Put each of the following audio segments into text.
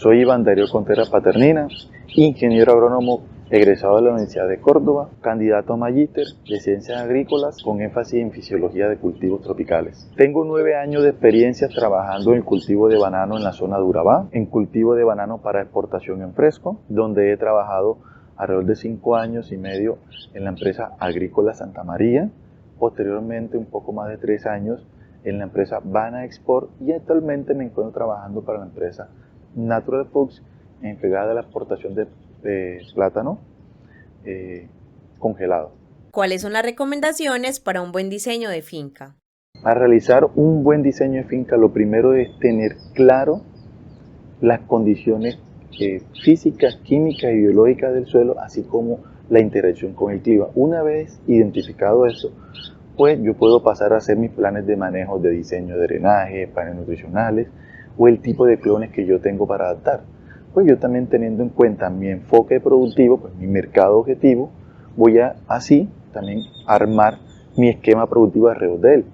Soy Iván Darío Contreras Paternina, ingeniero agrónomo egresado de la Universidad de Córdoba, candidato a magíster de Ciencias Agrícolas con énfasis en Fisiología de Cultivos Tropicales. Tengo 9 años de experiencia trabajando en el cultivo de banano en la zona de Urabá, en cultivo de banano para exportación en fresco, donde he trabajado alrededor de 5 años y medio en la empresa Agrícola Santa María, posteriormente un poco más de 3 años en la empresa Bana Export y actualmente me encuentro trabajando para la empresa Natural Foods encargada de la exportación de plátano congelado. ¿Cuáles son las recomendaciones para un buen diseño de finca? Para realizar un buen diseño de finca, lo primero es tener claro las condiciones físicas, químicas y biológicas del suelo, así como la interacción con el clima. Una vez identificado eso, pues yo puedo pasar a hacer mis planes de manejo de diseño de drenaje, planes nutricionales o el tipo de clones que yo tengo para adaptar. Pues yo también teniendo en cuenta mi enfoque productivo, pues mi mercado objetivo, voy a así también armar mi esquema productivo alrededor de él.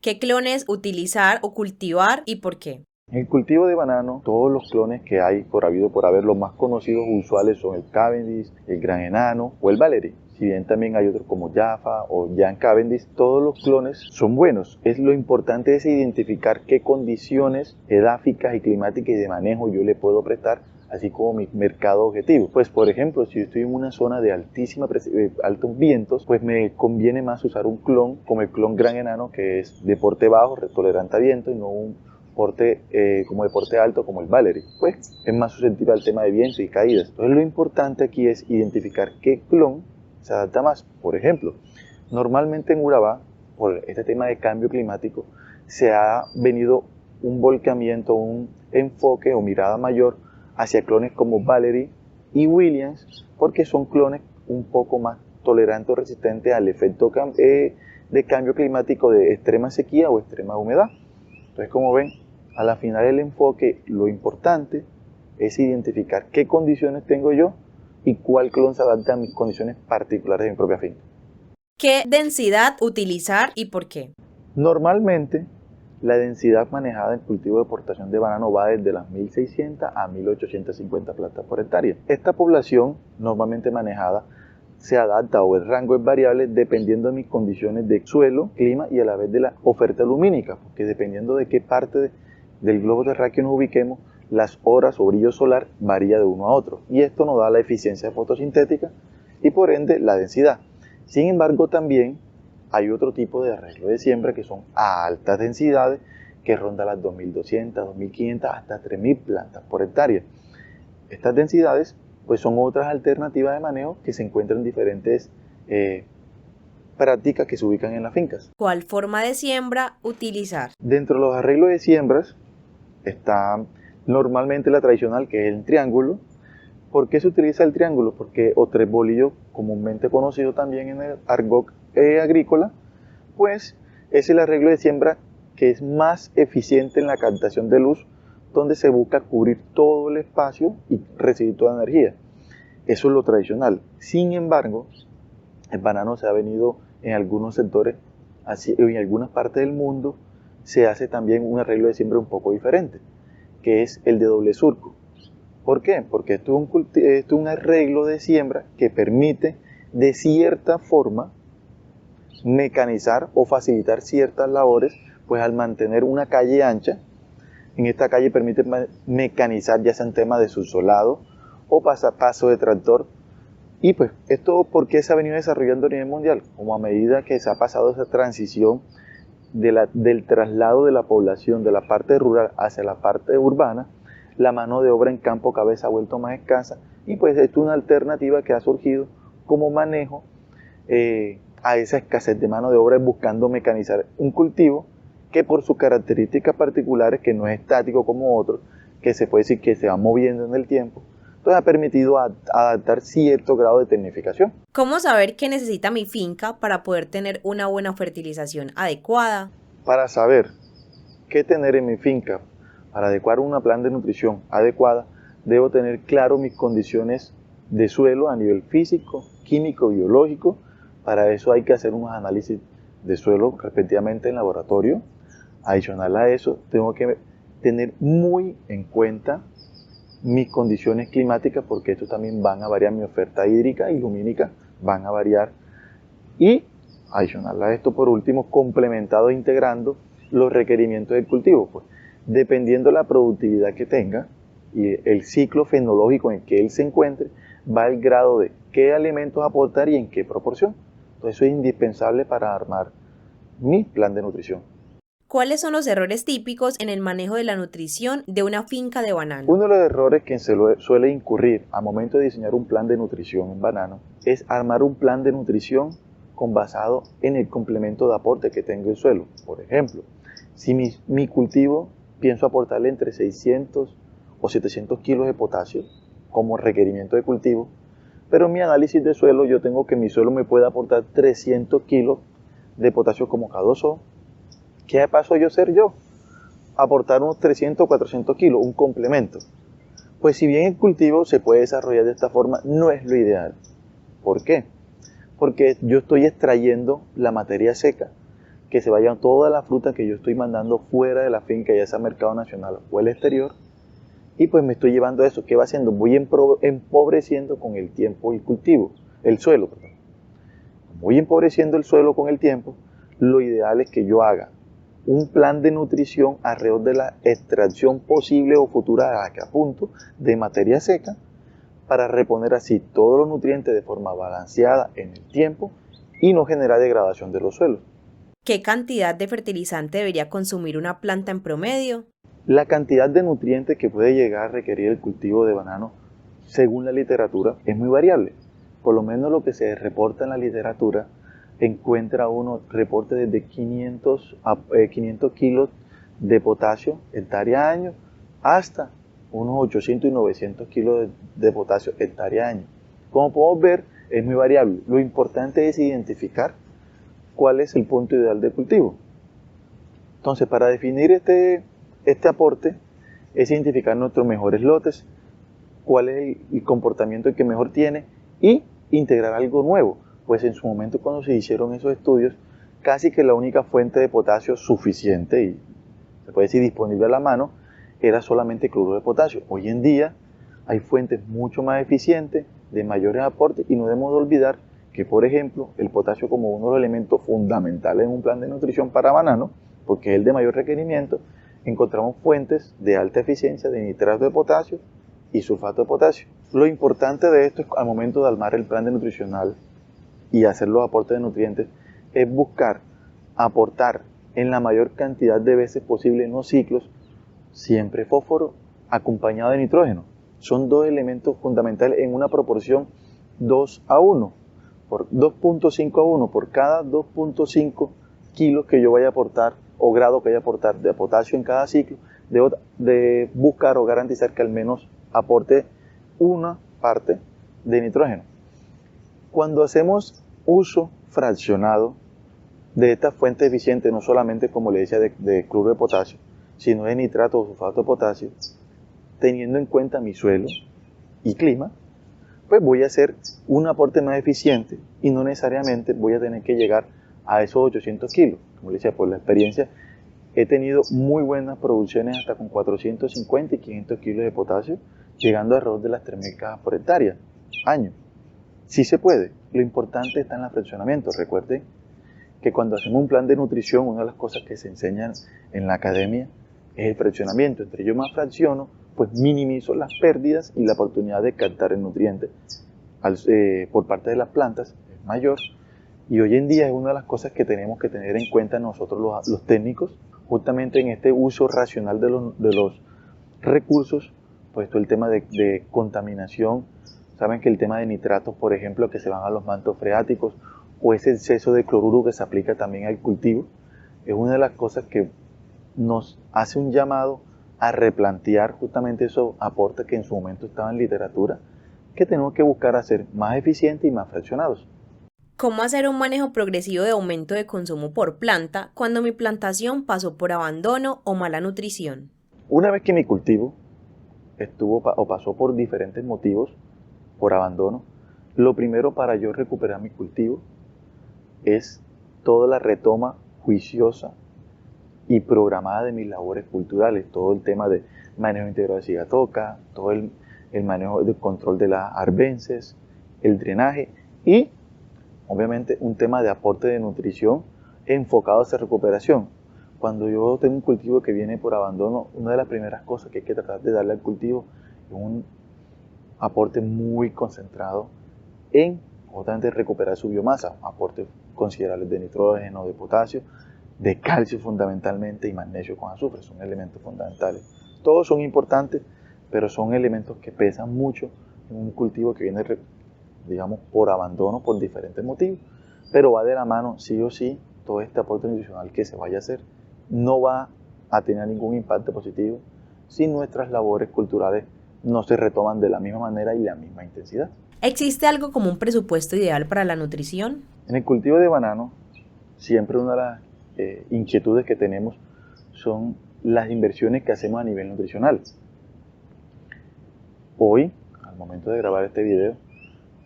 ¿Qué clones utilizar o cultivar y por qué? En el cultivo de banano, todos los clones que hay por habido por haber, los más conocidos usuales son el Cavendish, el Gran Enano o el Valery. Si bien también hay otros como Jaffa o Jan Cavendish, todos los clones son buenos. Lo importante es identificar qué condiciones edáficas y climáticas y de manejo yo le puedo prestar, así como mi mercado objetivo. Pues por ejemplo, si yo estoy en una zona de altos vientos, pues me conviene más usar un clon como el clon Gran Enano, que es de porte bajo, tolerante a viento, y no un como deporte alto como el Valery, pues es más susceptible al tema de viento y caídas. Entonces lo importante aquí es identificar qué clon se adapta más. Por ejemplo, normalmente en Urabá, por este tema de cambio climático, se ha venido un volcamiento, un enfoque o mirada mayor hacia clones como Valery y Williams, porque son clones un poco más tolerantes o resistentes al efecto de cambio climático de extrema sequía o extrema humedad. Entonces, como ven, a la final el enfoque, lo importante es identificar qué condiciones tengo yo y cuál clon se adapta a mis condiciones particulares de mi propia finca. ¿Qué densidad utilizar y por qué? Normalmente, la densidad manejada en cultivo de exportación de banano va desde las 1.600 a 1.850 plantas por hectárea. Esta población normalmente manejada se adapta o el rango es variable dependiendo de mis condiciones de suelo, clima y a la vez de la oferta lumínica, porque dependiendo de qué parte del globo terráqueo nos ubiquemos, las horas o brillo solar varía de uno a otro y esto nos da la eficiencia fotosintética y por ende la densidad. Sin embargo, también hay otro tipo de arreglo de siembra que son a altas densidades que ronda las 2.200, 2.500 hasta 3.000 plantas por hectárea. Estas densidades pues son otras alternativas de manejo que se encuentran en diferentes prácticas que se ubican en las fincas. ¿Cuál forma de siembra utilizar? Dentro de los arreglos de siembras está normalmente la tradicional, que es el triángulo. ¿Por qué se utiliza el triángulo? Porque o tres bolillos, comúnmente conocido también en el argot agrícola, pues es el arreglo de siembra que es más eficiente en la captación de luz, donde se busca cubrir todo el espacio y recibir toda la energía. Eso es lo tradicional. Sin embargo, el banano se ha venido en algunos sectores, en algunas partes del mundo, se hace también un arreglo de siembra un poco diferente, que es el de doble surco. ¿Por qué? Porque esto es un arreglo de siembra que permite de cierta forma mecanizar o facilitar ciertas labores, pues al mantener una calle ancha, en esta calle permite mecanizar ya sea en tema de subsolado o paso de tractor. Y pues esto, ¿por qué se ha venido desarrollando a nivel mundial? Como a medida que se ha pasado esa transición del traslado de la población de la parte rural hacia la parte urbana, la mano de obra en campo cada vez se ha vuelto más escasa y pues esto es una alternativa que ha surgido como manejo a esa escasez de mano de obra buscando mecanizar un cultivo que por sus características particulares, que no es estático como otros, que se puede decir que se va moviendo en el tiempo, entonces ha permitido adaptar cierto grado de tecnificación. ¿Cómo saber qué necesita mi finca para poder tener una buena fertilización adecuada? Para saber qué tener en mi finca para adecuar una plan de nutrición adecuada, debo tener claro mis condiciones de suelo a nivel físico, químico, biológico. Para eso hay que hacer unos análisis de suelo respectivamente en laboratorio. Adicional a eso, tengo que tener muy en cuenta mis condiciones climáticas, porque esto también van a variar, mi oferta hídrica y lumínica van a variar. Y adicional a esto, por último, complementado e integrando los requerimientos del cultivo. Pues, dependiendo de la productividad que tenga y el ciclo fenológico en que él se encuentre, va el grado de qué alimentos aportar y en qué proporción. Entonces eso es indispensable para armar mi plan de nutrición. ¿Cuáles son los errores típicos en el manejo de la nutrición de una finca de banano? Uno de los errores que se suele incurrir al momento de diseñar un plan de nutrición en banano es armar un plan de nutrición basado en el complemento de aporte que tenga el suelo. Por ejemplo, si mi cultivo pienso aportarle entre 600 o 700 kilos de potasio como requerimiento de cultivo, pero en mi análisis de suelo yo tengo que mi suelo me puede aportar 300 kilos de potasio como K2O. ¿Qué paso yo ser yo? Aportar unos 300 o 400 kilos, un complemento. Pues si bien el cultivo se puede desarrollar de esta forma, no es lo ideal. ¿Por qué? Porque yo estoy extrayendo la materia seca, que se vaya toda la fruta que yo estoy mandando fuera de la finca, ya sea mercado nacional o el exterior, y pues me estoy llevando eso. ¿Qué va haciendo? Voy empobreciendo con el tiempo el cultivo, el suelo, perdón. Voy empobreciendo el suelo con el tiempo. Lo ideal es que yo haga un plan de nutrición alrededor de la extracción posible o futura a la que apunto de materia seca, para reponer así todos los nutrientes de forma balanceada en el tiempo y no generar degradación de los suelos. ¿Qué cantidad de fertilizante debería consumir una planta en promedio? La cantidad de nutrientes que puede llegar a requerir el cultivo de banano, según la literatura, es muy variable. Por lo menos lo que se reporta en la literatura, encuentra uno reporte desde 500 kilos de potasio hectárea año hasta unos 800 y 900 kilos de potasio hectárea año. Como podemos ver, es muy variable. Lo importante es identificar cuál es el punto ideal de cultivo. Entonces, para definir este aporte, es identificar nuestros mejores lotes, cuál es el comportamiento que mejor tiene y integrar algo nuevo. Pues en su momento, cuando se hicieron esos estudios, casi que la única fuente de potasio suficiente y se puede decir disponible a la mano era solamente cloruro de potasio. Hoy en día hay fuentes mucho más eficientes, de mayores aportes, y no debemos de olvidar que, por ejemplo, el potasio, como uno de los elementos fundamentales en un plan de nutrición para banano, porque es el de mayor requerimiento, encontramos fuentes de alta eficiencia de nitrato de potasio y sulfato de potasio. Lo importante de esto es, al momento de armar el plan de nutricional y hacer los aportes de nutrientes, es buscar aportar en la mayor cantidad de veces posible en los ciclos siempre fósforo acompañado de nitrógeno. Son dos elementos fundamentales en una proporción 2 a 1, por 2.5 a 1, por cada 2.5 kilos que yo vaya a aportar o grado que vaya a aportar de potasio en cada ciclo, de buscar o garantizar que al menos aporte una parte de nitrógeno. Cuando hacemos uso fraccionado de esta fuente eficiente, no solamente, como le decía, de cloruro de potasio, sino de nitrato o sulfato de potasio, teniendo en cuenta mi suelo y clima, pues voy a hacer un aporte más eficiente y no necesariamente voy a tener que llegar a esos 800 kilos. Como le decía, por la experiencia, he tenido muy buenas producciones hasta con 450 y 500 kilos de potasio, llegando alrededor de las 3.000 cajas por hectárea, año. Sí se puede. Lo importante está en el fraccionamiento. Recuerden que cuando hacemos un plan de nutrición, una de las cosas que se enseñan en la academia es el fraccionamiento. Entre yo más fracciono, pues minimizo las pérdidas y la oportunidad de captar el nutriente por parte de las plantas es mayor. Y hoy en día es una de las cosas que tenemos que tener en cuenta nosotros los técnicos, justamente en este uso racional de los recursos, pues todo el tema de contaminación. Saben que el tema de nitratos, por ejemplo, que se van a los mantos freáticos, o ese exceso de cloruro que se aplica también al cultivo, es una de las cosas que nos hace un llamado a replantear justamente esos aportes que en su momento estaban en literatura, que tenemos que buscar hacer más eficientes y más fraccionados. ¿Cómo hacer un manejo progresivo de aumento de consumo por planta cuando mi plantación pasó por abandono o mala nutrición? Una vez que mi cultivo estuvo o pasó por diferentes motivos, por abandono, lo primero para yo recuperar mi cultivo es toda la retoma juiciosa y programada de mis labores culturales, todo el tema de manejo integral de cigatoca, todo el el manejo del control de las arbences, el drenaje y obviamente un tema de aporte de nutrición enfocado hacia recuperación. Cuando yo tengo un cultivo que viene por abandono, una de las primeras cosas que hay que tratar de darle al cultivo es un aporte muy concentrado en justamente recuperar su biomasa, aportes considerables de nitrógeno, de potasio, de calcio fundamentalmente y magnesio con azufre, son elementos fundamentales. Todos son importantes, pero son elementos que pesan mucho en un cultivo que viene, digamos, por abandono por diferentes motivos, pero va de la mano sí o sí todo este aporte nutricional que se vaya a hacer no va a tener ningún impacto positivo si nuestras labores culturales no se retoman de la misma manera y la misma intensidad. ¿Existe algo como un presupuesto ideal para la nutrición? En el cultivo de banano, siempre una de las inquietudes que tenemos son las inversiones que hacemos a nivel nutricional. Hoy, al momento de grabar este video,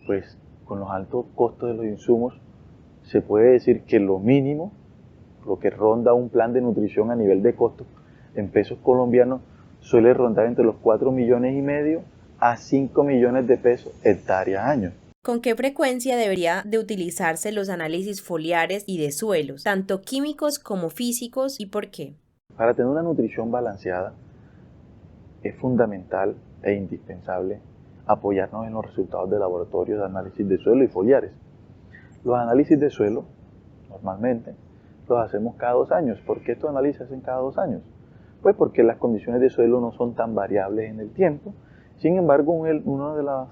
pues con los altos costos de los insumos, se puede decir que lo mínimo, lo que ronda un plan de nutrición a nivel de costo en pesos colombianos, suele rondar entre los 4,5 millones a 5 millones de pesos hectárea año. ¿Con qué frecuencia debería de utilizarse los análisis foliares y de suelos, tanto químicos como físicos, y por qué? Para tener una nutrición balanceada, es fundamental e indispensable apoyarnos en los resultados de laboratorios de análisis de suelo y foliares. Los análisis de suelo, normalmente, los hacemos cada 2 años. ¿Por qué estos análisis se hacen cada 2 años? Pues porque las condiciones de suelo no son tan variables en el tiempo. Sin embargo, uno de los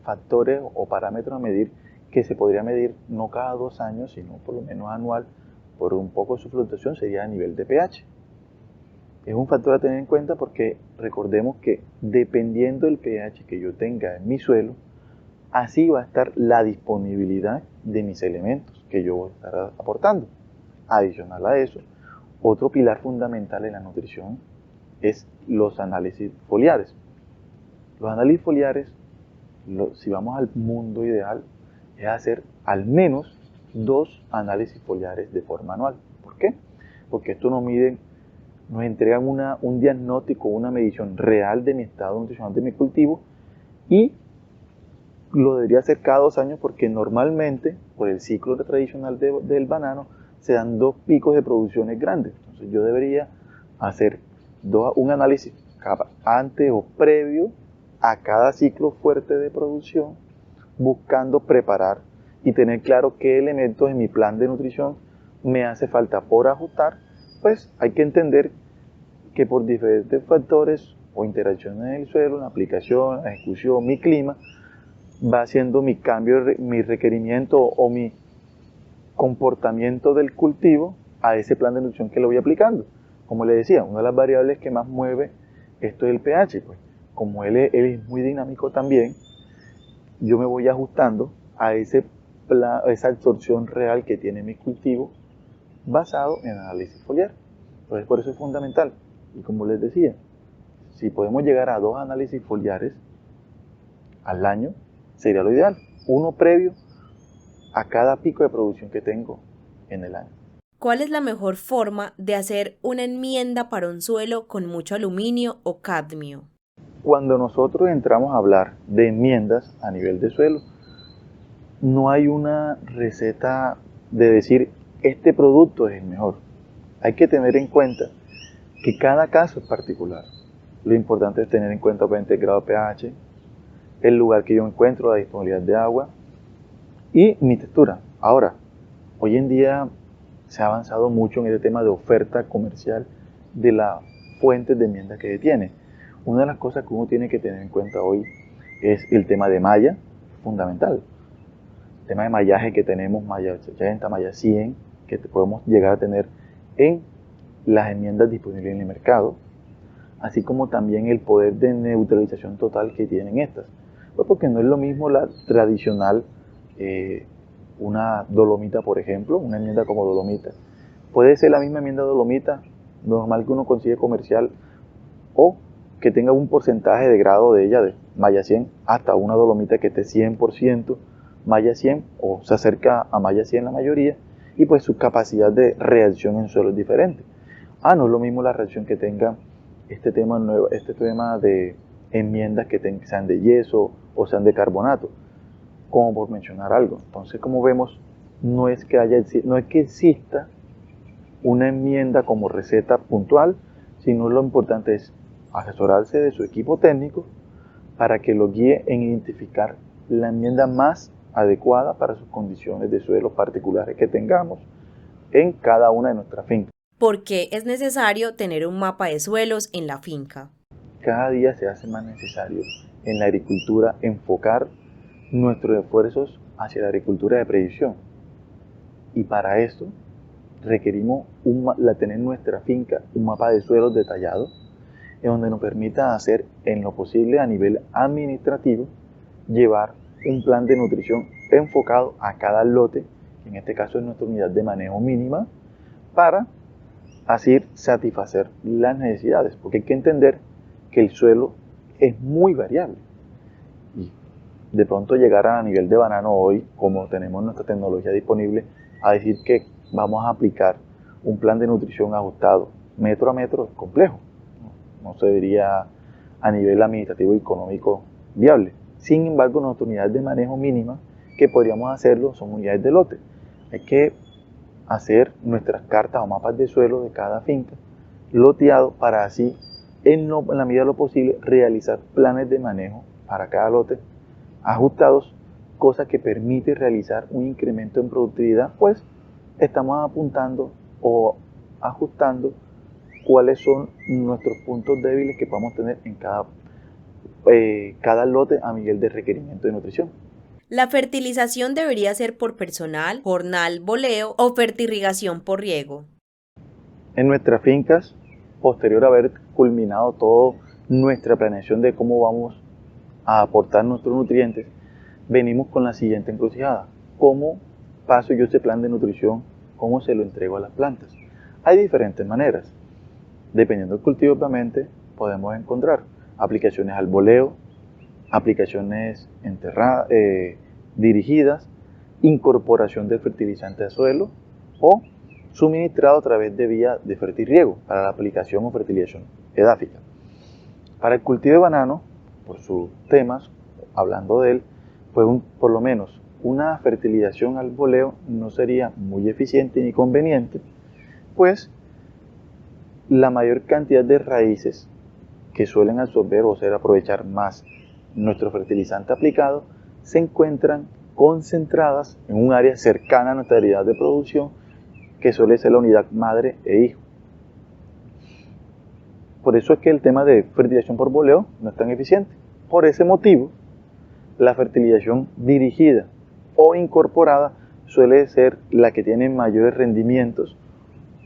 factores o parámetros a medir que se podría medir no cada 2 años, sino por lo menos anual, por un poco de su fluctuación, sería a nivel de pH. Es un factor a tener en cuenta porque recordemos que dependiendo del pH que yo tenga en mi suelo, así va a estar la disponibilidad de mis elementos que yo voy a estar aportando. Adicional a eso, otro pilar fundamental en la nutrición es los análisis foliares. Los análisis foliares, si vamos al mundo ideal, es hacer al menos 2 análisis foliares de forma anual. ¿Por qué? Porque esto nos entregan un diagnóstico, una medición real de mi estado nutricional de mi cultivo y lo debería hacer cada 2 años porque normalmente, por el ciclo tradicional del banano, se dan 2 picos de producciones grandes. Entonces yo debería hacer un análisis antes o previo a cada ciclo fuerte de producción, buscando preparar y tener claro qué elementos en mi plan de nutrición me hace falta por ajustar. Pues hay que entender que por diferentes factores o interacciones en el suelo, la aplicación, la ejecución, mi clima, va haciendo mi cambio, mi requerimiento o mi comportamiento del cultivo a ese plan de nutrición que lo voy aplicando. Como le decía, una de las variables que más mueve esto es el pH. Pues, como él es muy dinámico también, yo me voy ajustando a esa absorción real que tiene mi cultivo basado en análisis foliar. Entonces, por eso es fundamental. Y como les decía, si podemos llegar a 2 análisis foliares al año, sería lo ideal. Uno previo a cada pico de producción que tengo en el año. ¿Cuál es la mejor forma de hacer una enmienda para un suelo con mucho aluminio o cadmio? Cuando nosotros entramos a hablar de enmiendas a nivel de suelo, no hay una receta de decir este producto es el mejor. Hay que tener en cuenta que cada caso es particular. Lo importante es tener en cuenta obviamente el grado de pH, el lugar que yo encuentro, la disponibilidad de agua y mi textura. Ahora, hoy en día se ha avanzado mucho en este tema de oferta comercial de las fuentes de enmiendas que se tiene. Una de las cosas que uno tiene que tener en cuenta hoy es el tema de malla, fundamental. El tema de mallaje que tenemos, malla 80, malla 100, que podemos llegar a tener en las enmiendas disponibles en el mercado, así como también el poder de neutralización total que tienen estas. Pues porque no es lo mismo la tradicional, una dolomita, por ejemplo, una enmienda como dolomita. Puede ser la misma enmienda dolomita normal que uno consigue comercial o que tenga un porcentaje de grado de ella de malla 100 hasta una dolomita que esté 100% malla 100 o se acerca a malla 100 la mayoría y pues su capacidad de reacción en suelo es diferente. No es lo mismo la reacción que tenga este tema de enmiendas que sean de yeso o sean de carbonato, como por mencionar algo. Entonces, como vemos, no es que exista una enmienda como receta puntual, sino lo importante es asesorarse de su equipo técnico para que lo guíe en identificar la enmienda más adecuada para sus condiciones de suelo particulares que tengamos en cada una de nuestras fincas. ¿Por qué es necesario tener un mapa de suelos en la finca? Cada día se hace más necesario en la agricultura enfocar nuestros esfuerzos hacia la agricultura de predicción. Y para esto requerimos tener en nuestra finca un mapa de suelos detallado, en donde nos permita hacer en lo posible a nivel administrativo, llevar un plan de nutrición enfocado a cada lote, que en este caso es nuestra unidad de manejo mínima, para así satisfacer las necesidades, porque hay que entender que el suelo es muy variable. Y de pronto llegar a nivel de banano hoy, como tenemos nuestra tecnología disponible, a decir que vamos a aplicar un plan de nutrición ajustado metro a metro es complejo. No se vería a nivel administrativo y económico viable. Sin embargo, nuestras unidades de manejo mínima que podríamos hacerlo son unidades de lote. Hay que hacer nuestras cartas o mapas de suelo de cada finca loteado para así, en la medida de lo posible, realizar planes de manejo para cada lote ajustados, cosa que permite realizar un incremento en productividad, pues estamos apuntando o ajustando cuáles son nuestros puntos débiles que podamos tener en cada lote a nivel de requerimiento de nutrición. ¿La fertilización debería ser por personal, jornal, boleo o fertirrigación por riego? En nuestras fincas, posterior a haber culminado toda nuestra planeación de cómo vamos a aportar nuestros nutrientes, venimos con la siguiente encrucijada. ¿Cómo paso yo este plan de nutrición? ¿Cómo se lo entrego a las plantas? Hay diferentes maneras. Dependiendo del cultivo, obviamente, podemos encontrar aplicaciones al boleo, aplicaciones dirigidas, incorporación de fertilizante al suelo o suministrado a través de vía de fertirriego para la aplicación o fertilización edáfica. Para el cultivo de banano, por sus temas, hablando de él, pues por lo menos una fertilización al boleo no sería muy eficiente ni conveniente, pues la mayor cantidad de raíces que suelen absorber o hacer aprovechar más nuestro fertilizante aplicado se encuentran concentradas en un área cercana a nuestra unidad de producción, que suele ser la unidad madre e hijo. Por eso es que el tema de fertilización por boleo no es tan eficiente. Por ese motivo, la fertilización dirigida o incorporada suele ser la que tiene mayores rendimientos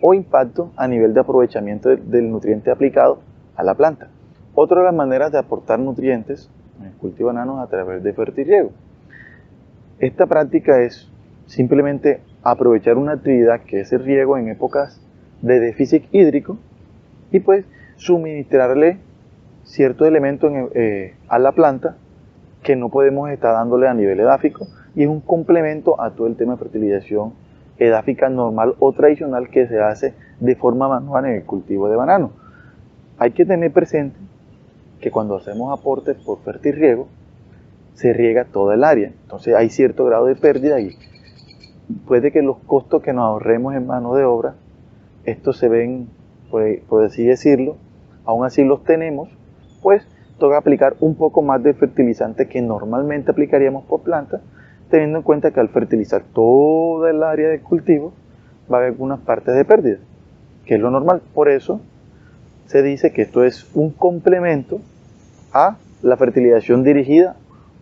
o impacto a nivel de aprovechamiento del nutriente aplicado a la planta. Otra de las maneras de aportar nutrientes en el cultivo de bananos a través de fertirriego. Esta práctica es simplemente aprovechar una actividad que es el riego en épocas de déficit hídrico y pues suministrarle ciertos elementos a la planta que no podemos estar dándole a nivel edáfico, y es un complemento a todo el tema de fertilización edáfica normal o tradicional que se hace de forma manual en el cultivo de banano. Hay que tener presente que cuando hacemos aportes por fertirriego se riega toda el área, entonces hay cierto grado de pérdida y puede que los costos que nos ahorremos en mano de obra, estos se ven, por así decirlo, aún así los tenemos, pues toca aplicar un poco más de fertilizante que normalmente aplicaríamos por planta, teniendo en cuenta que al fertilizar toda el área de cultivo va a haber algunas partes de pérdida, que es lo normal. Por eso se dice que esto es un complemento a la fertilización dirigida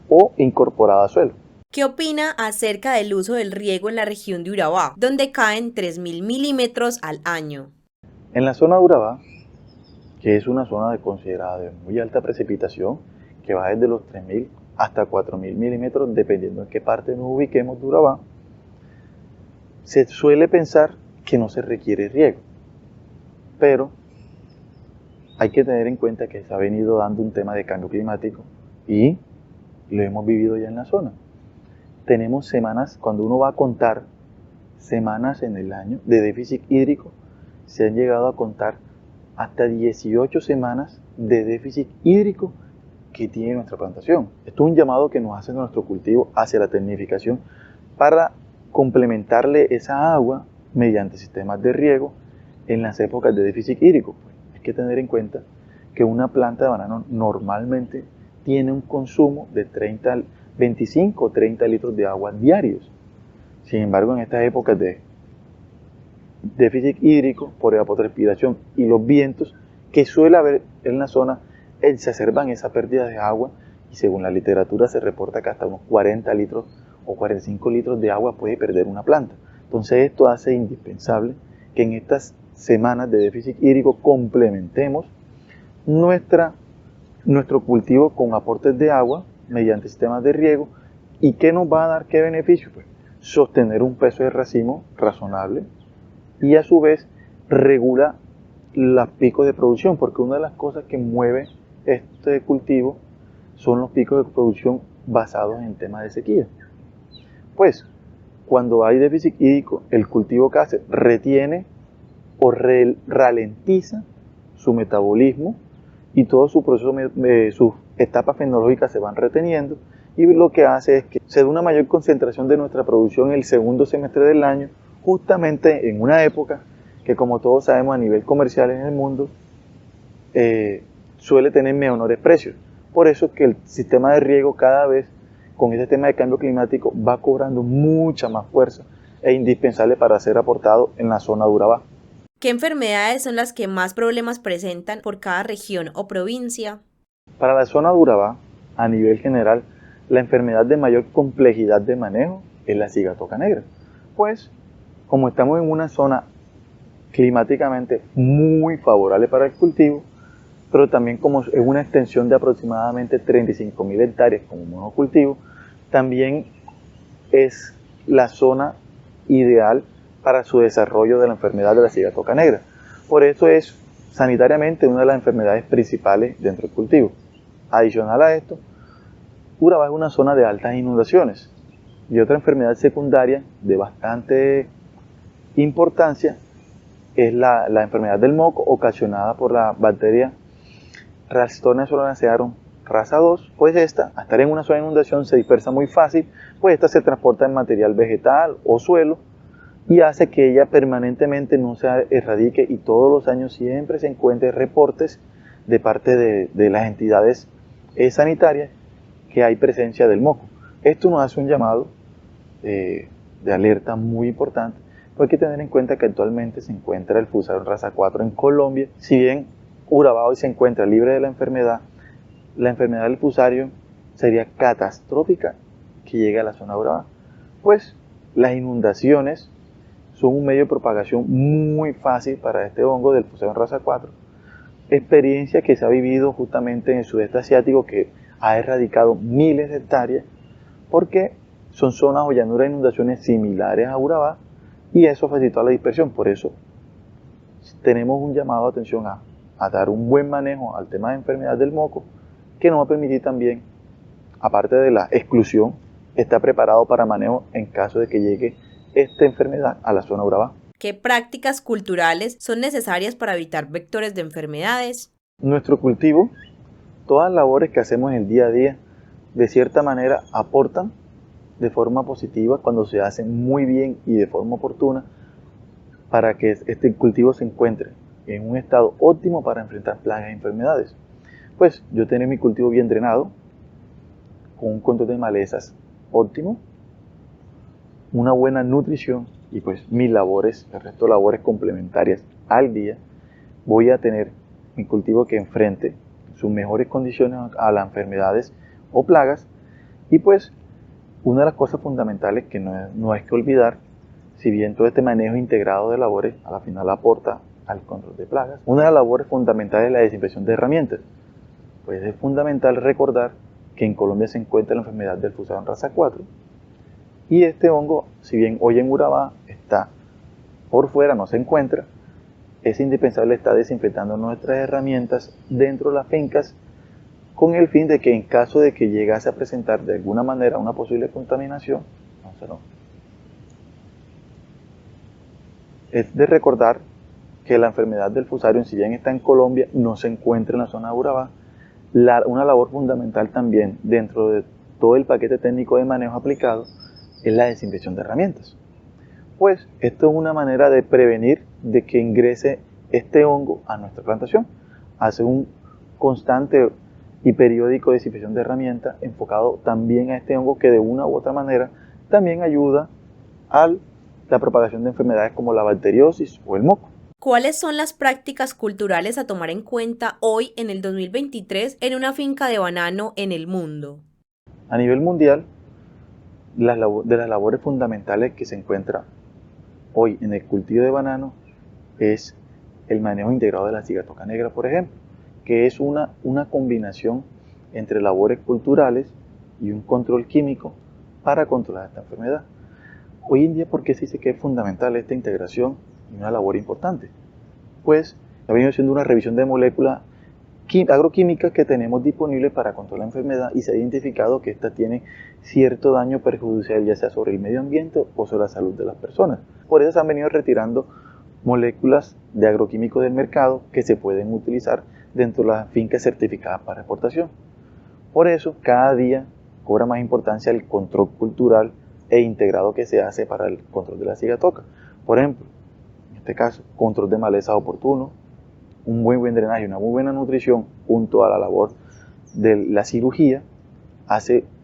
o incorporada a suelo. ¿Qué opina acerca del uso del riego en la región de Urabá, donde caen 3.000 milímetros al año? En la zona de Urabá, que es una zona considerada de muy alta precipitación, que va desde los 3.000 hasta 4.000 milímetros, dependiendo en qué parte nos ubiquemos de Urabá, se suele pensar que no se requiere riego, pero hay que tener en cuenta que se ha venido dando un tema de cambio climático y lo hemos vivido ya en la zona. Tenemos semanas, cuando uno va a contar semanas en el año de déficit hídrico, se han llegado a contar hasta 18 semanas de déficit hídrico que tiene nuestra plantación. Esto es un llamado que nos hace nuestro cultivo hacia la tecnificación para complementarle esa agua mediante sistemas de riego en las épocas de déficit hídrico. Pues hay que tener en cuenta que una planta de banano normalmente tiene un consumo de 25 o 30 litros de agua diarios. Sin embargo, en estas épocas de déficit hídrico por evapotranspiración y los vientos que suele haber en la zona, se exacerban esa pérdida de agua y según la literatura se reporta que hasta unos 40 litros o 45 litros de agua puede perder una planta. Entonces esto hace indispensable que en estas semanas de déficit hídrico complementemos nuestro cultivo con aportes de agua mediante sistemas de riego. ¿Y qué nos va a dar qué beneficio? Pues sostener un peso de racimo razonable y a su vez regula los picos de producción, porque una de las cosas que mueve este cultivo son los picos de producción basados en temas de sequía. Pues cuando hay déficit hídrico, el cultivo que hace retiene o ralentiza su metabolismo y todo su proceso, sus etapas fenológicas se van reteniendo y lo que hace es que se da una mayor concentración de nuestra producción en el segundo semestre del año, justamente en una época que, como todos sabemos, a nivel comercial en el mundo suele tener menores precios. Por eso es que el sistema de riego cada vez con este tema de cambio climático va cobrando mucha más fuerza e indispensable para ser aportado en la zona de Urabá. ¿Qué enfermedades son las que más problemas presentan por cada región o provincia? Para la zona de Urabá, a nivel general, la enfermedad de mayor complejidad de manejo es la cigatoca negra. Pues, como estamos en una zona climáticamente muy favorable para el cultivo, pero también como es una extensión de aproximadamente 35.000 hectáreas como monocultivo, también es la zona ideal para su desarrollo de la enfermedad de la cigatoca negra. Por eso es sanitariamente una de las enfermedades principales dentro del cultivo. Adicional a esto, Urabá es una zona de altas inundaciones y otra enfermedad secundaria de bastante importancia es la enfermedad del moco ocasionada por la bacteria Ralstonia solanacearum raza 2, pues esta, al estar en una zona de inundación, se dispersa muy fácil, pues esta se transporta en material vegetal o suelo y hace que ella permanentemente no se erradique y todos los años siempre se encuentren reportes de parte de las entidades sanitarias que hay presencia del moco. Esto nos hace un llamado de alerta muy importante, porque hay que tener en cuenta que actualmente se encuentra el Fusarium raza 4 en Colombia. Si bien Urabá hoy se encuentra libre de la enfermedad del Fusarium sería catastrófica que llegue a la zona de Urabá, pues las inundaciones son un medio de propagación muy fácil para este hongo del Fusarium raza 4, experiencia que se ha vivido justamente en el sudeste asiático, que ha erradicado miles de hectáreas, porque son zonas o llanuras de inundaciones similares a Urabá, y eso facilitó la dispersión. Por eso tenemos un llamado de atención a dar un buen manejo al tema de enfermedad del moco, que nos va a permitir también, aparte de la exclusión, estar preparado para manejo en caso de que llegue esta enfermedad a la zona de Urabá. ¿Qué prácticas culturales son necesarias para evitar vectores de enfermedades? Nuestro cultivo, todas las labores que hacemos en el día a día, de cierta manera aportan de forma positiva cuando se hacen muy bien y de forma oportuna para que este cultivo se encuentre en un estado óptimo para enfrentar plagas y enfermedades. Pues yo tengo mi cultivo bien drenado, con un control de malezas óptimo, una buena nutrición y pues mis labores, el resto de labores complementarias al día, voy a tener mi cultivo que enfrente sus mejores condiciones a las enfermedades o plagas. Y pues una de las cosas fundamentales que no hay que olvidar, si bien todo este manejo integrado de labores a la final aporta al control de plagas, una de las labores fundamentales es la desinfección de herramientas. Pues es fundamental recordar que en Colombia se encuentra la enfermedad del Fusarium raza 4 y este hongo, si bien hoy en Urabá está por fuera, no se encuentra, es indispensable estar desinfectando nuestras herramientas dentro de las fincas con el fin de que en caso de que llegase a presentar de alguna manera una posible contaminación, es de recordar que la enfermedad del Fusarium, si bien está en Colombia, no se encuentra en la zona de Urabá, Una labor fundamental también dentro de todo el paquete técnico de manejo aplicado es la desinfección de herramientas. Pues esto es una manera de prevenir de que ingrese este hongo a nuestra plantación. Hace un constante y periódico desinfección de herramientas enfocado también a este hongo que de una u otra manera también ayuda a la propagación de enfermedades como la bacteriosis o el moco. ¿Cuáles son las prácticas culturales a tomar en cuenta hoy en el 2023 en una finca de banano en el mundo? A nivel mundial, de las labores fundamentales que se encuentra hoy en el cultivo de banano es el manejo integrado de la cigatoca negra, por ejemplo, que es una combinación entre labores culturales y un control químico para controlar esta enfermedad. Hoy en día, ¿por qué se dice que es fundamental esta integración y una labor importante? Pues ha venido siendo una revisión de moléculas agroquímicas que tenemos disponibles para controlar la enfermedad y se ha identificado que esta tiene cierto daño perjudicial ya sea sobre el medio ambiente o sobre la salud de las personas. Por eso se han venido retirando moléculas de agroquímicos del mercado que se pueden utilizar dentro de las fincas certificadas para exportación. Por eso cada día cobra más importancia el control cultural e integrado que se hace para el control de la cigatoca. Por ejemplo, en este caso, control de malezas oportuno, un buen drenaje, una muy buena nutrición junto a la labor de la cirugía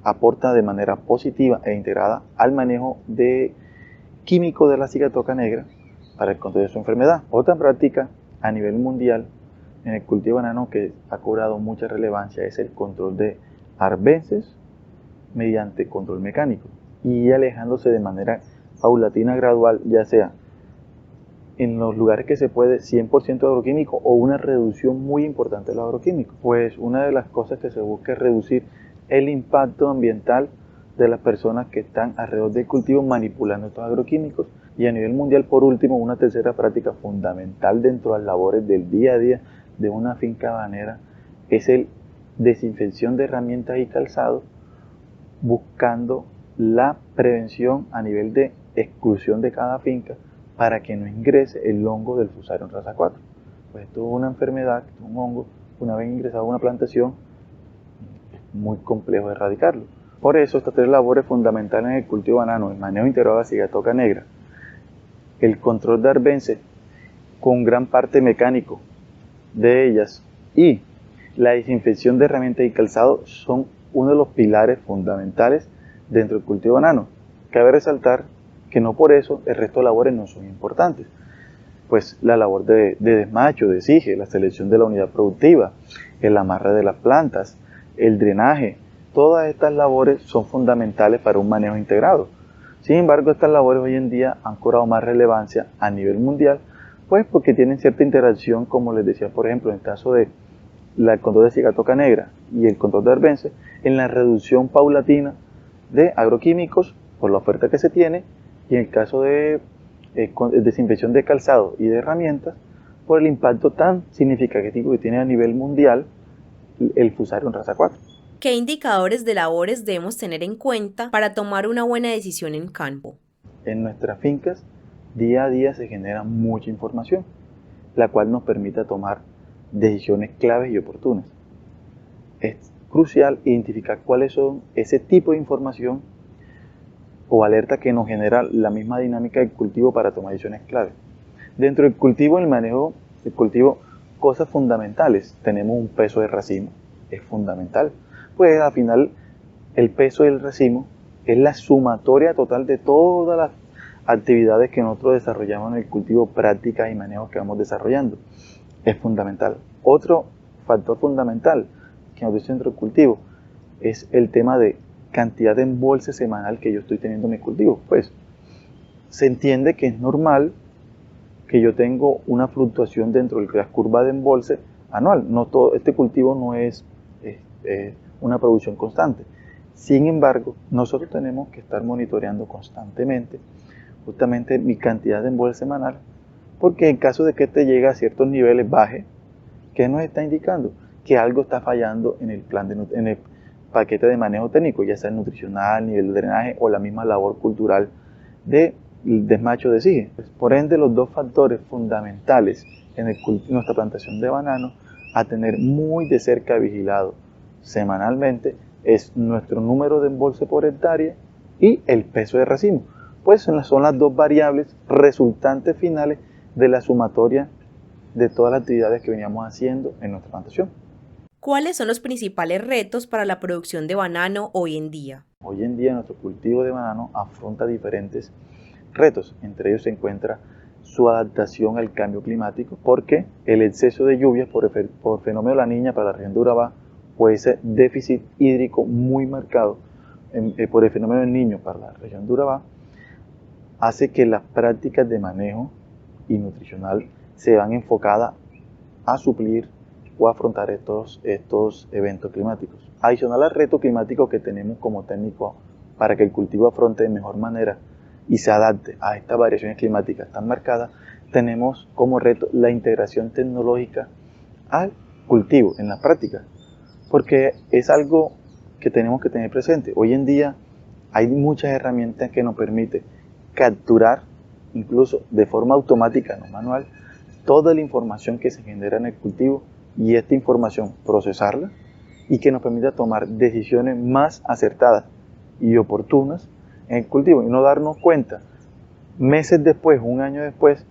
aporta de manera positiva e integrada al manejo de químico de la cigatoca negra para el control de su enfermedad. Otra práctica a nivel mundial en el cultivo de banano que ha cobrado mucha relevancia es el control de arbences mediante control mecánico y alejándose de manera paulatina, gradual, ya sea en los lugares que se puede 100% agroquímico o una reducción muy importante de los agroquímicos. Pues una de las cosas que se busca es reducir el impacto ambiental de las personas que están alrededor del cultivo manipulando estos agroquímicos. Y a nivel mundial, por último, una tercera práctica fundamental dentro de las labores del día a día de una finca bananera es el desinfección de herramientas y calzado, buscando la prevención a nivel de exclusión de cada finca para que no ingrese el hongo del Fusarium raza 4. Pues esto es una enfermedad, un hongo, una vez ingresado a una plantación, es muy complejo de erradicarlo. Por eso estas tres labores fundamentales en el cultivo de banano, el manejo integrado de la cigatoca negra, el control de arbences con gran parte mecánico de ellas y la desinfección de herramientas y calzado son uno de los pilares fundamentales dentro del cultivo de banano. Cabe resaltar que no por eso el resto de labores no son importantes. Pues la labor de desmacho, de sige, la selección de la unidad productiva, el amarre de las plantas, el drenaje, todas estas labores son fundamentales para un manejo integrado. Sin embargo, estas labores hoy en día han cobrado más relevancia a nivel mundial, pues porque tienen cierta interacción, como les decía, por ejemplo, en el caso de el control de cigatoca negra y el control de arbences, en la reducción paulatina de agroquímicos por la oferta que se tiene, y en el caso de desinfección de calzado y de herramientas, por el impacto tan significativo que tiene a nivel mundial el Fusarium raza 4. ¿Qué indicadores de labores debemos tener en cuenta para tomar una buena decisión en campo? En nuestras fincas, día a día se genera mucha información, la cual nos permite tomar decisiones claves y oportunas. Es crucial identificar cuáles son ese tipo de información o alerta que nos genera la misma dinámica del cultivo para tomar decisiones claves. Dentro del cultivo, en el manejo del cultivo, cosas fundamentales. Tenemos un peso de racimo, es fundamental. Pues al final, el peso del racimo es la sumatoria total de todas las actividades que nosotros desarrollamos en el cultivo, prácticas y manejos que vamos desarrollando. Es fundamental. Otro factor fundamental que nos dice dentro del cultivo es el tema de cantidad de embolse semanal que yo estoy teniendo en mi cultivo. Pues se entiende que es normal que yo tengo una fluctuación dentro de la curva de embolse anual. No todo, este cultivo no es una producción constante. Sin embargo, nosotros tenemos que estar monitoreando constantemente justamente mi cantidad de embolse semanal, porque en caso de que este llegue a ciertos niveles baje, ¿qué nos está indicando? Que algo está fallando en el plan en el paquete de manejo técnico, ya sea el nutricional, nivel de drenaje o la misma labor cultural de desmacho de sige. Por ende, los dos factores fundamentales en nuestra plantación de banano a tener muy de cerca vigilado semanalmente es nuestro número de embolse por hectárea y el peso de racimo, pues son las dos variables resultantes finales de la sumatoria de todas las actividades que veníamos haciendo en nuestra plantación. ¿Cuáles son los principales retos para la producción de banano hoy en día? Hoy en día nuestro cultivo de banano afronta diferentes retos, entre ellos se encuentra su adaptación al cambio climático, porque el exceso de lluvias por fenómeno de la Niña para la región de Urabá, o ese déficit hídrico muy marcado por el fenómeno del Niño para la región de Urabá, hace que las prácticas de manejo y nutricional se van enfocadas a suplir o afrontar estos eventos climáticos. Adicional al reto climático que tenemos como técnico para que el cultivo afronte de mejor manera y se adapte a estas variaciones climáticas tan marcadas, tenemos como reto la integración tecnológica al cultivo en la práctica, porque es algo que tenemos que tener presente. Hoy en día hay muchas herramientas que nos permiten capturar, incluso de forma automática, no manual, toda la información que se genera en el cultivo y esta información procesarla y que nos permita tomar decisiones más acertadas y oportunas en el cultivo y no darnos cuenta meses después, un año después,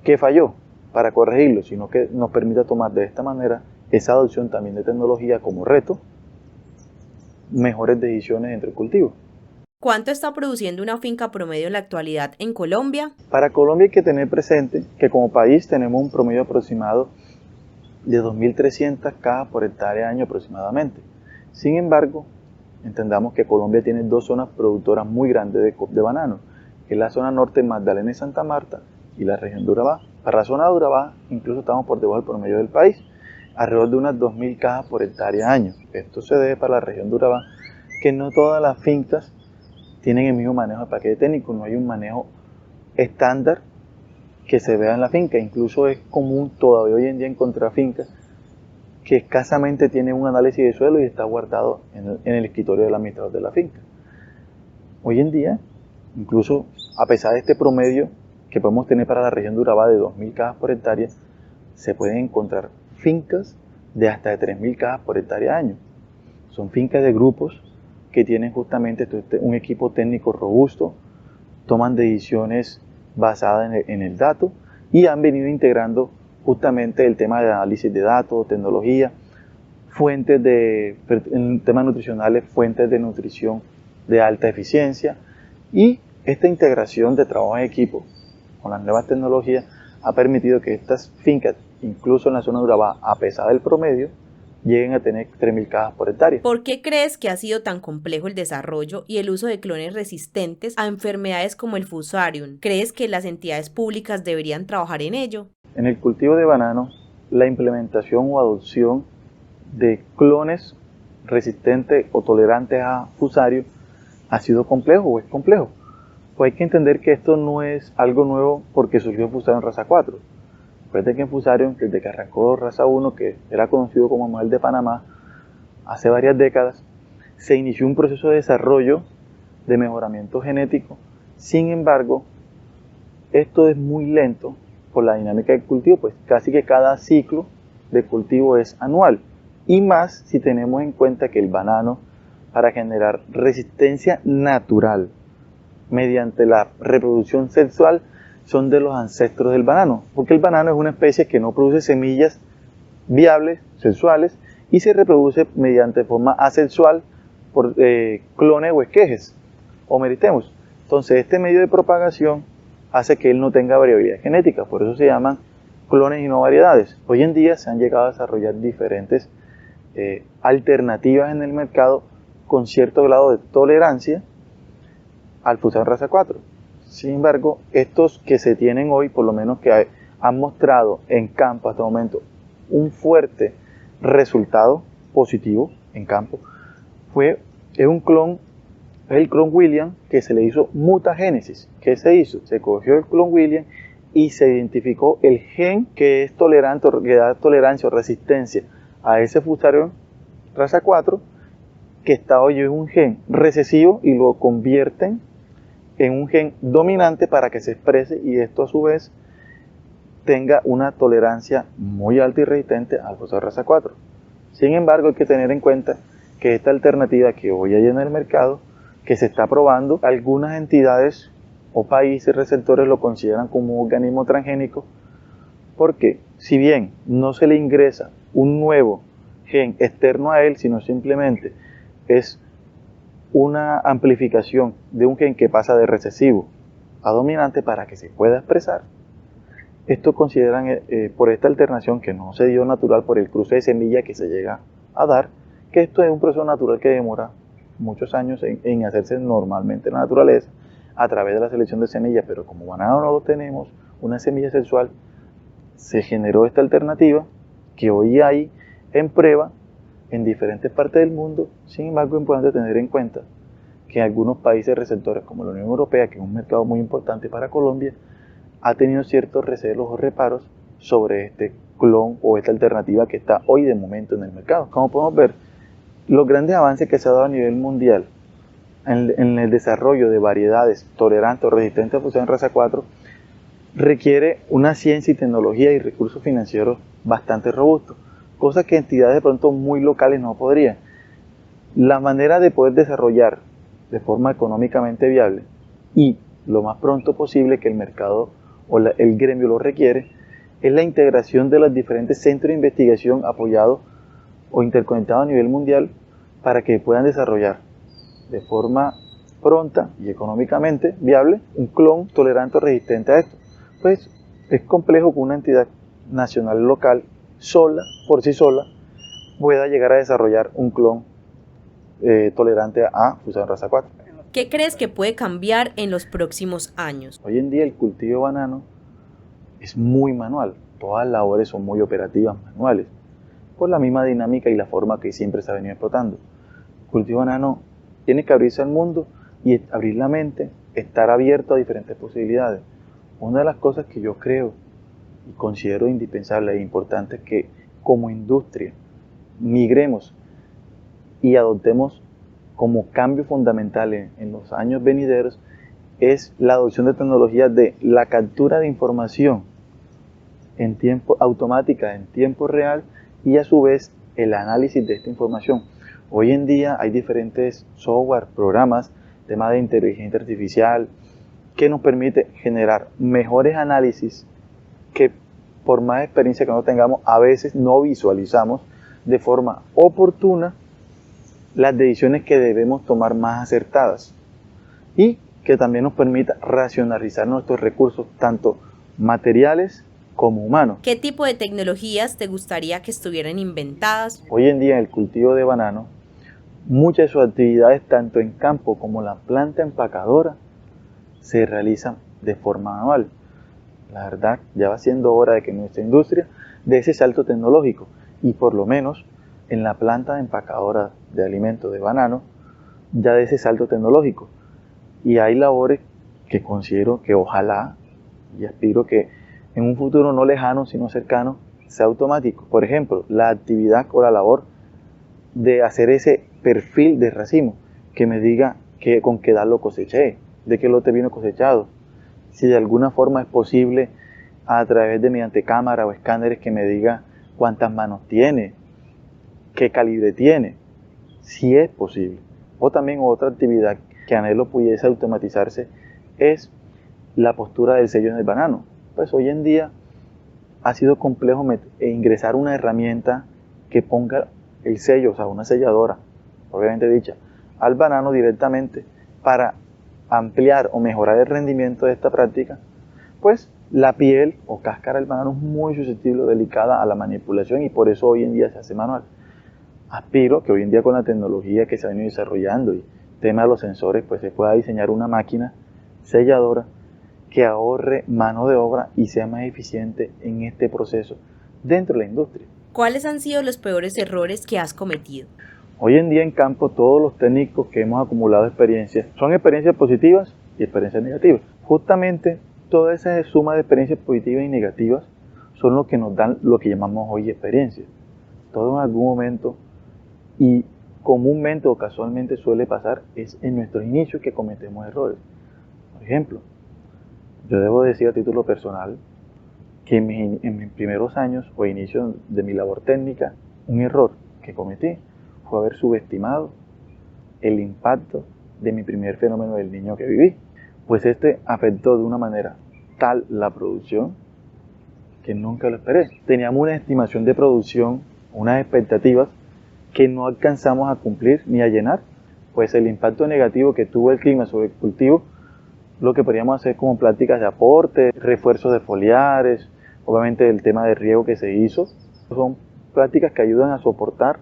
que falló para corregirlo, sino que nos permita tomar de esta manera esa adopción también de tecnología como reto, mejores decisiones entre el cultivo. ¿Cuánto está produciendo una finca promedio en la actualidad en Colombia? Para Colombia hay que tener presente que como país tenemos un promedio aproximado de 2.300 cajas por hectárea año aproximadamente. Sin embargo, entendamos que Colombia tiene dos zonas productoras muy grandes de banano, que es la zona norte Magdalena y Santa Marta y la región de Urabá. Para la zona de Urabá incluso estamos por debajo del promedio del país, alrededor de unas 2.000 cajas por hectárea año. Esto se debe para la región de Urabá, que no todas las fincas tienen el mismo manejo de paquete técnico, no hay un manejo estándar que se vea en la finca. Incluso es común todavía hoy en día encontrar fincas que escasamente tienen un análisis de suelo y está guardado en el escritorio del administrador de la finca. Hoy en día, incluso a pesar de este promedio que podemos tener para la región de Urabá de 2.000 cajas por hectárea, se pueden encontrar fincas de hasta de 3.000 cajas por hectárea año. Son fincas de grupos que tienen justamente un equipo técnico robusto, toman decisiones basadas en el dato y han venido integrando justamente el tema de análisis de datos, tecnología, en temas nutricionales, fuentes de nutrición de alta eficiencia, y esta integración de trabajo en equipo con las nuevas tecnologías ha permitido que estas fincas, incluso en la zona de Urabá, a pesar del promedio, lleguen a tener 3.000 cajas por hectárea. ¿Por qué crees que ha sido tan complejo el desarrollo y el uso de clones resistentes a enfermedades como el Fusarium? ¿Crees que las entidades públicas deberían trabajar en ello? En el cultivo de banano, la implementación o adopción de clones resistentes o tolerantes a Fusarium ha sido complejo o es complejo. Pues hay que entender que esto no es algo nuevo porque surgió Fusarium raza 4. Recuerden que en Fusarium, desde que arrancó raza 1, que era conocido como Manuel de Panamá, hace varias décadas, se inició un proceso de desarrollo de mejoramiento genético. Sin embargo, esto es muy lento por la dinámica del cultivo, pues casi que cada ciclo de cultivo es anual. Y más si tenemos en cuenta que el banano, para generar resistencia natural mediante la reproducción sexual, son de los ancestros del banano, porque el banano es una especie que no produce semillas viables, sexuales, y se reproduce mediante forma asexual por clones o esquejes o meritemos. Entonces este medio de propagación hace que él no tenga variabilidad genética, por eso se llaman clones y no variedades. Hoy en día se han llegado a desarrollar diferentes alternativas en el mercado con cierto grado de tolerancia al Fusarium raza 4. Sin embargo, estos que se tienen hoy, por lo menos que han mostrado en campo hasta el momento un fuerte resultado positivo en campo, es el clon William, que se le hizo mutagénesis. ¿Qué se hizo? Se cogió el clon William y se identificó el gen que es tolerante, que da tolerancia o resistencia a ese Fusarium raza 4, que está hoy en un gen recesivo, y lo convierten en un gen dominante para que se exprese, y esto a su vez tenga una tolerancia muy alta y resistente al fosfato raza 4. Sin embargo, hay que tener en cuenta que esta alternativa que hoy hay en el mercado, que se está probando, algunas entidades o países receptores lo consideran como un organismo transgénico, porque si bien no se le ingresa un nuevo gen externo a él, sino simplemente es una amplificación de un gen que pasa de recesivo a dominante para que se pueda expresar. Esto consideran por esta alternación que no se dio natural por el cruce de semilla que se llega a dar, que esto es un proceso natural que demora muchos años en hacerse normalmente en la naturaleza a través de la selección de semillas, pero como banano no lo tenemos, una semilla sexual, se generó esta alternativa que hoy hay en prueba en diferentes partes del mundo. Sin embargo, es importante tener en cuenta que algunos países receptores como la Unión Europea, que es un mercado muy importante para Colombia, ha tenido ciertos recelos o reparos sobre este clon o esta alternativa que está hoy de momento en el mercado. Como podemos ver, los grandes avances que se ha dado a nivel mundial en el desarrollo de variedades tolerantes o resistentes a fusión raza 4 requiere una ciencia y tecnología y recursos financieros bastante robustos, cosa que entidades de pronto muy locales no podrían. La manera de poder desarrollar de forma económicamente viable y lo más pronto posible que el mercado o el gremio lo requiere, es la integración de los diferentes centros de investigación apoyados o interconectados a nivel mundial para que puedan desarrollar de forma pronta y económicamente viable un clon tolerante o resistente a esto. Pues es complejo que una entidad nacional local sola, por sí sola, pueda llegar a desarrollar un clon tolerante a fusión raza 4. ¿Qué crees que puede cambiar en los próximos años? Hoy en día el cultivo de banano es muy manual, todas las labores son muy operativas manuales, por la misma dinámica y la forma que siempre se ha venido explotando. El cultivo de banano tiene que abrirse al mundo y abrir la mente, estar abierto a diferentes posibilidades. Una de las cosas que yo creo y considero indispensable e importante es que como industria migremos y adoptemos como cambio fundamental en los años venideros es la adopción de tecnologías de la captura de información en tiempo automática, en tiempo real, y a su vez el análisis de esta información. Hoy en día hay diferentes software, programas, temas de inteligencia artificial, que nos permite generar mejores análisis que por más experiencia que no tengamos, a veces no visualizamos de forma oportuna las decisiones que debemos tomar más acertadas y que también nos permita racionalizar nuestros recursos, tanto materiales como humanos. ¿Qué tipo de tecnologías te gustaría que estuvieran inventadas? Hoy en día en el cultivo de banano, muchas de sus actividades, tanto en campo como en la planta empacadora, se realizan de forma manual. La verdad, ya va siendo hora de que nuestra industria dé ese salto tecnológico y por lo menos en la planta empacadora de alimentos de banano ya dé ese salto tecnológico. Y hay labores que considero que ojalá y aspiro que en un futuro no lejano sino cercano sea automático. Por ejemplo, la actividad o la labor de hacer ese perfil de racimo que me diga con qué edad lo coseché, de qué lote vino cosechado, si de alguna forma es posible a través de mediante cámara o escáneres que me diga cuántas manos tiene, qué calibre tiene, si es posible. O también otra actividad que anhelo pudiese automatizarse es la postura del sello en el banano. Pues hoy en día ha sido complejo ingresar una herramienta que ponga el sello, o sea, una selladora, obviamente dicha, al banano directamente para ampliar o mejorar el rendimiento de esta práctica. Pues la piel o cáscara del banano es muy susceptible, delicada a la manipulación y por eso hoy en día se hace manual. Aspiro que hoy en día con la tecnología que se ha venido desarrollando y tema de los sensores, pues se pueda diseñar una máquina selladora que ahorre mano de obra y sea más eficiente en este proceso dentro de la industria. ¿Cuáles han sido los peores errores que has cometido? Hoy en día en campo todos los técnicos que hemos acumulado experiencias son experiencias positivas y experiencias negativas. Justamente toda esa suma de experiencias positivas y negativas son lo que nos dan lo que llamamos hoy experiencia. Todo en algún momento y comúnmente o casualmente suele pasar es en nuestros inicios que cometemos errores. Por ejemplo, yo debo decir a título personal que en mis primeros años o inicios de mi labor técnica, un error que cometí fue haber subestimado el impacto de mi primer fenómeno del niño que viví, pues este afectó de una manera tal la producción que nunca lo esperé. Teníamos una estimación de producción, unas expectativas que no alcanzamos a cumplir ni a llenar, pues el impacto negativo que tuvo el clima sobre el cultivo, lo que podríamos hacer como prácticas de aporte, refuerzos de foliares, obviamente el tema de riego que se hizo, son prácticas que ayudan a soportar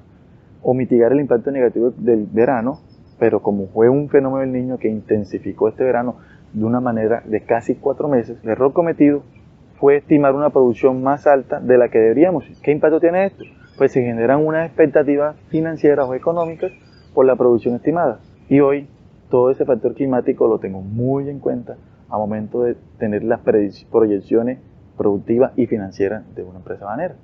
o mitigar el impacto negativo del verano, pero como fue un fenómeno del niño que intensificó este verano de una manera de casi 4 meses, el error cometido fue estimar una producción más alta de la que deberíamos. ¿Qué impacto tiene esto? Pues se generan unas expectativas financieras o económicas por la producción estimada. Y hoy todo ese factor climático lo tengo muy en cuenta a momento de tener las proyecciones productivas y financieras de una empresa bananera.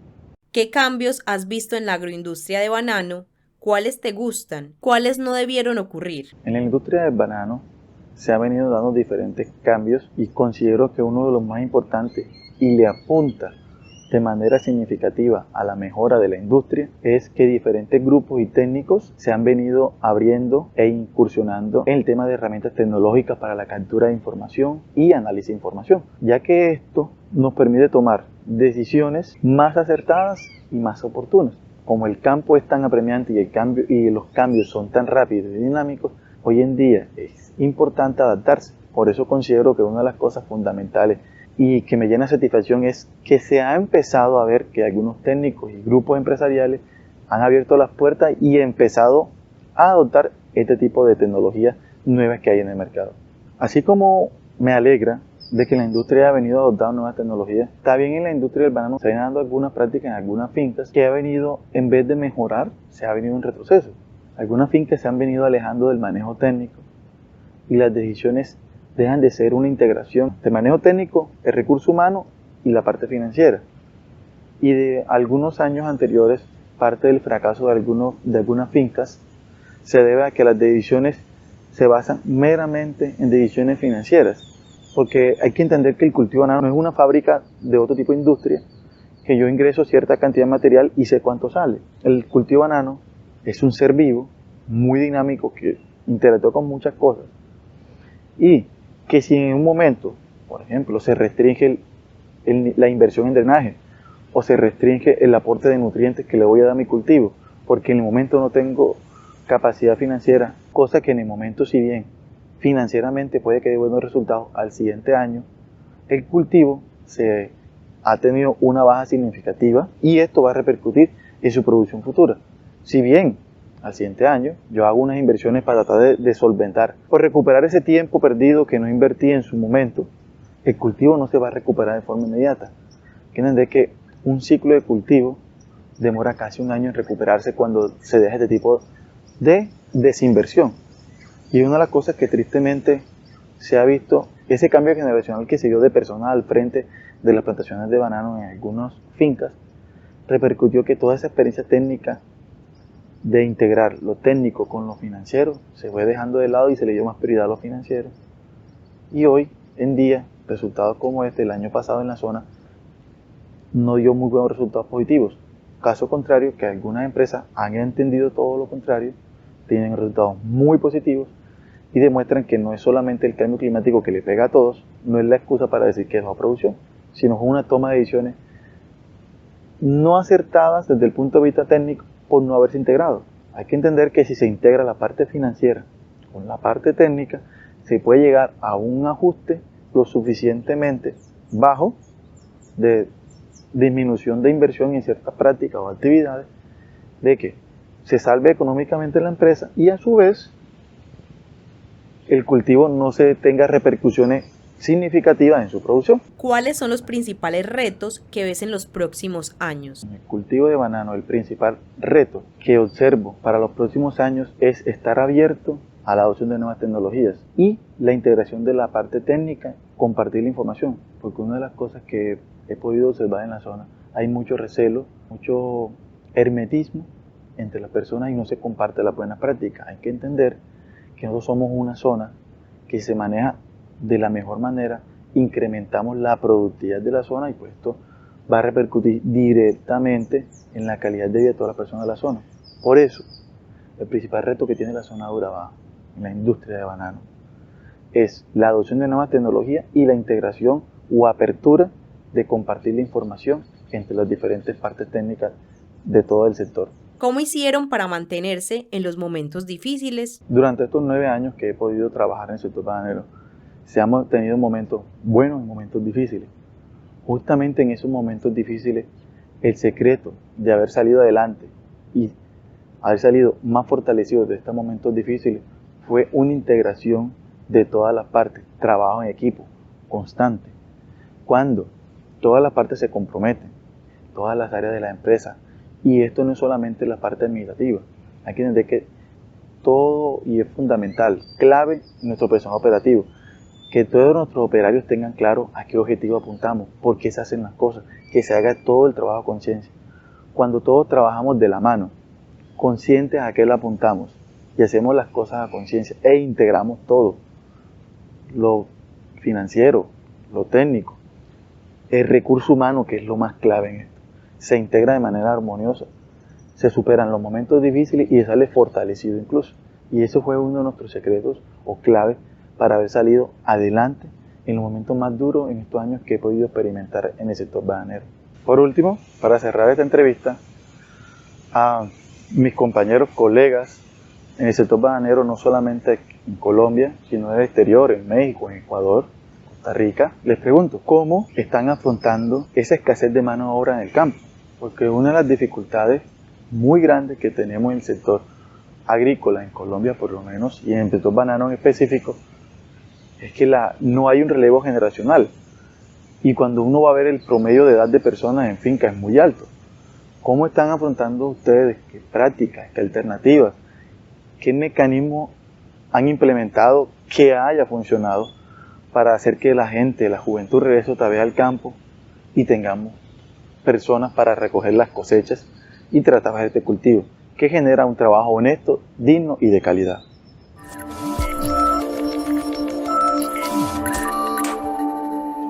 ¿Qué cambios has visto en la agroindustria de banano? ¿Cuáles te gustan? ¿Cuáles no debieron ocurrir? En la industria del banano se han venido dando diferentes cambios y considero que uno de los más importantes y le apunta de manera significativa a la mejora de la industria es que diferentes grupos y técnicos se han venido abriendo e incursionando en el tema de herramientas tecnológicas para la captura de información y análisis de información, ya que esto nos permite tomar decisiones más acertadas y más oportunas. Como el campo es tan apremiante y los cambios son tan rápidos y dinámicos, hoy en día es importante adaptarse. Por eso considero que una de las cosas fundamentales y que me llena de satisfacción es que se ha empezado a ver que algunos técnicos y grupos empresariales han abierto las puertas y empezado a adoptar este tipo de tecnologías nuevas que hay en el mercado. Así como me alegra de que la industria ha venido adoptando nuevas tecnologías, también en la industria del banano se están dando algunas prácticas en algunas fincas que ha venido, en vez de mejorar, se ha venido en retroceso. Algunas fincas se han venido alejando del manejo técnico y las decisiones dejan de ser una integración de manejo técnico, el recurso humano y la parte financiera. Y de algunos años anteriores, parte del fracaso de algunas fincas se debe a que las decisiones se basan meramente en decisiones financieras, porque hay que entender que el cultivo banano no es una fábrica de otro tipo de industria, que yo ingreso cierta cantidad de material y sé cuánto sale. El cultivo banano es un ser vivo, muy dinámico, que interactúa con muchas cosas, y que si en un momento, por ejemplo, se restringe la inversión en drenaje o se restringe el aporte de nutrientes que le voy a dar a mi cultivo, porque en el momento no tengo capacidad financiera, cosa que en el momento, si bien financieramente puede que dé buenos resultados, al siguiente año el cultivo se ha tenido una baja significativa y esto va a repercutir en su producción futura. Si bien al siguiente año yo hago unas inversiones para tratar de solventar o recuperar ese tiempo perdido que no invertí en su momento, el cultivo no se va a recuperar de forma inmediata. Hay que entender que un ciclo de cultivo demora casi un año en recuperarse cuando se deja este tipo de desinversión. Y una de las cosas que tristemente se ha visto, ese cambio generacional que se dio de personas al frente de las plantaciones de banano en algunas fincas, repercutió que toda esa experiencia técnica de integrar lo técnico con lo financiero se fue dejando de lado y se le dio más prioridad a lo financiero. Y hoy en día, resultados como este, el año pasado en la zona, no dio muy buenos resultados positivos. Caso contrario, que algunas empresas han entendido todo lo contrario, tienen resultados muy positivos y demuestran que no es solamente el cambio climático que le pega a todos, no es la excusa para decir que es baja producción, sino es una toma de decisiones no acertadas desde el punto de vista técnico por no haberse integrado. Hay que entender que si se integra la parte financiera con la parte técnica, se puede llegar a un ajuste lo suficientemente bajo de disminución de inversión en ciertas prácticas o actividades, de que se salve económicamente la empresa y a su vez el cultivo no se tenga repercusiones significativas en su producción. ¿Cuáles son los principales retos que ves en los próximos años? En el cultivo de banano, el principal reto que observo para los próximos años es estar abierto a la adopción de nuevas tecnologías y la integración de la parte técnica, compartir la información, porque una de las cosas que he podido observar en la zona, hay mucho recelo, mucho hermetismo entre las personas y no se comparte la buena práctica. Hay que entender que nosotros somos una zona que se maneja de la mejor manera, incrementamos la productividad de la zona y pues esto va a repercutir directamente en la calidad de vida de todas las personas de la zona. Por eso, el principal reto que tiene la zona de Urabá, en la industria de banano, es la adopción de nuevas tecnologías y la integración o apertura de compartir la información entre las diferentes partes técnicas de todo el sector. ¿Cómo hicieron para mantenerse en los momentos difíciles? Durante estos 9 años que he podido trabajar en el sector bananero, se han tenido momentos buenos y momentos difíciles. Justamente en esos momentos difíciles, el secreto de haber salido adelante y haber salido más fortalecidos de estos momentos difíciles fue una integración de todas las partes, trabajo en equipo, constante. Cuando todas las partes se comprometen, todas las áreas de la empresa, y esto no es solamente la parte administrativa, hay que entender que todo, y es fundamental, clave en nuestro personal operativo, que todos nuestros operarios tengan claro a qué objetivo apuntamos, por qué se hacen las cosas, que se haga todo el trabajo a conciencia. Cuando todos trabajamos de la mano, conscientes a qué le apuntamos, y hacemos las cosas a conciencia, e integramos todo, lo financiero, lo técnico, el recurso humano, que es lo más clave en esto, se integra de manera armoniosa, se superan los momentos difíciles y sale fortalecido incluso. Y eso fue uno de nuestros secretos o claves para haber salido adelante en los momentos más duros en estos años que he podido experimentar en el sector bananero. Por último, para cerrar esta entrevista, a mis compañeros, colegas en el sector bananero, no solamente en Colombia, sino en el exterior, en México, en Ecuador, Costa Rica, les pregunto, ¿cómo están afrontando esa escasez de mano de obra en el campo? Porque una de las dificultades muy grandes que tenemos en el sector agrícola, en Colombia por lo menos, y en el sector banano en específico, es que no hay un relevo generacional. Y cuando uno va a ver el promedio de edad de personas en finca es muy alto. ¿Cómo están afrontando ustedes? ¿Qué prácticas? ¿Qué alternativas? ¿Qué mecanismos han implementado que haya funcionado para hacer que la gente, la juventud regrese otra vez al campo y tengamos personas para recoger las cosechas y tratar de este cultivo, que genera un trabajo honesto, digno y de calidad?